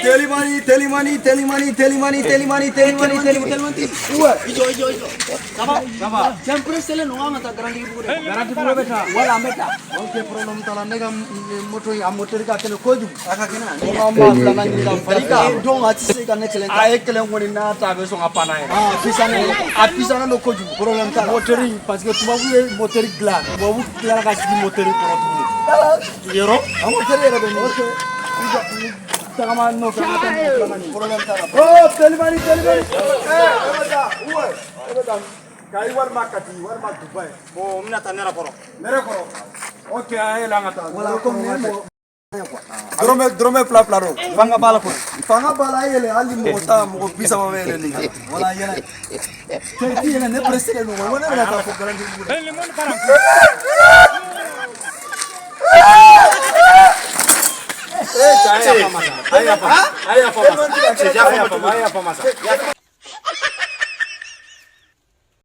Telimani, telimani, telimani, telimani, telimani, telimani, telimani. Uwe. Ijo. Kaba. Sempre sele no anga ta garanti pure. Garanti pure beta. Wala meta. Okay, problem tala nega motor ka kene koju. Aka kena. Mama tala ngi da farika. Don ati se ka excellent. A ekelen woni na ta be so ngapana e. Pisana no koju. Problem tala motor parce que tubabu ye motor glan. Tubabu glan ka sigi motor ko to. Yero? Motor yero be motor. Sama no problem tala. Oh, telimani. Uwe. Kai war makati, war mak Dubai. Oh, mina tanera koro. Nere koro. Okay, ay lang ata. Wala ko mo. Drome pla ro. Fanga bala ko. Fanga bala yele ali mo ta mo bisa ma wele ni. Wala yele. Keti yele ne presele no. Wala na ta ko garanti. Limon parang. Ayah apa masa?